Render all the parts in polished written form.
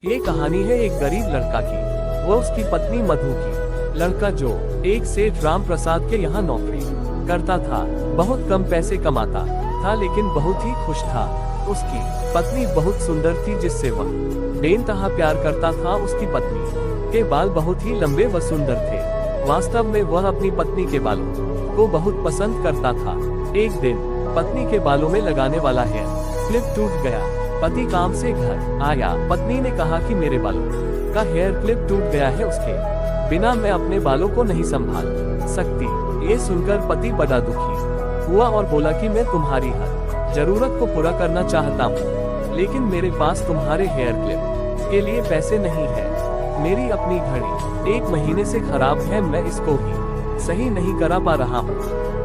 ये कहानी है एक गरीब लड़का की, वो उसकी पत्नी मधु की। लड़का जो एक सेठ राम प्रसाद के यहाँ नौकरी करता था, बहुत कम पैसे कमाता था लेकिन बहुत ही खुश था। उसकी पत्नी बहुत सुंदर थी जिससे वह बेइंतहा प्यार करता था। उसकी पत्नी के बाल बहुत ही लंबे व सुंदर थे। वास्तव में वह अपनी पत्नी के बालों को बहुत पसंद करता था। एक दिन पत्नी के बालों में लगाने वाला हेयर क्लिप टूट गया। पति काम से घर आया, पत्नी ने कहा कि मेरे बालों का हेयर क्लिप टूट गया है, उसके बिना मैं अपने बालों को नहीं संभाल सकती। ये सुनकर पति बड़ा दुखी हुआ और बोला कि मैं तुम्हारी हर जरूरत को पूरा करना चाहता हूँ, लेकिन मेरे पास तुम्हारे हेयर क्लिप के लिए पैसे नहीं है। मेरी अपनी घड़ी 1 महीने से खराब है, मैं इसको ही सही नहीं करा पा रहा हूँ।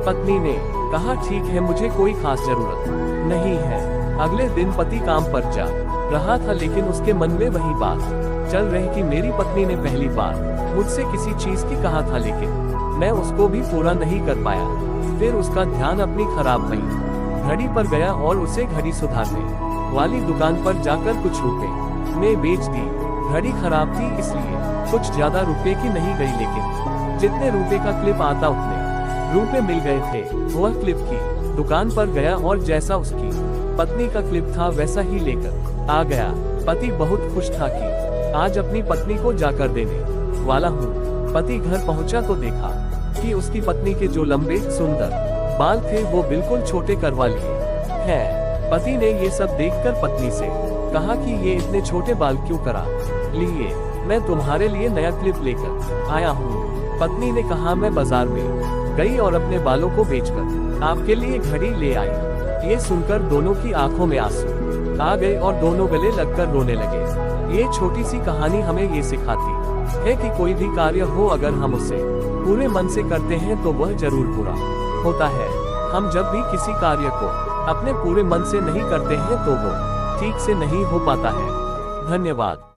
पत्नी ने कहा ठीक है, मुझे कोई खास जरूरत नहीं है। अगले दिन पति काम पर जा रहा था लेकिन उसके मन में वही बात चल रही कि मेरी पत्नी ने पहली बार मुझसे किसी चीज की कहा था लेकिन मैं उसको भी पूरा नहीं कर पाया। फिर उसका ध्यान अपनी खराब हुई घड़ी पर गया और उसे घड़ी सुधारने वाली दुकान पर जाकर कुछ रुपए में बेच दी। घड़ी खराब थी इसलिए कुछ ज्यादा रुपए की नहीं गई, लेकिन जितने रुपए का क्लिप आता उतने रुपए मिल गए थे। वह क्लिप की दुकान पर गया और जैसा उसकी पत्नी का क्लिप था वैसा ही लेकर आ गया। पति बहुत खुश था कि आज अपनी पत्नी को जाकर देने वाला हूँ। पति घर पहुँचा तो देखा कि उसकी पत्नी के जो लंबे सुंदर बाल थे वो बिल्कुल छोटे करवा लिए हैं। पति ने ये सब देखकर पत्नी से कहा कि ये इतने छोटे बाल क्यों करा लिए, मैं तुम्हारे लिए नया क्लिप लेकर आया हूँ। पत्नी ने कहा मैं बाजार में गई और अपने बालों को बेचकर आपके लिए घड़ी ले आई। ये सुनकर दोनों की आंखों में आंसू आ गए और दोनों गले लगकर रोने लगे। ये छोटी सी कहानी हमें ये सिखाती है कि कोई भी कार्य हो, अगर हम उसे पूरे मन से करते हैं तो वह जरूर पूरा होता है। हम जब भी किसी कार्य को अपने पूरे मन से नहीं करते हैं तो वो ठीक से नहीं हो पाता है। धन्यवाद।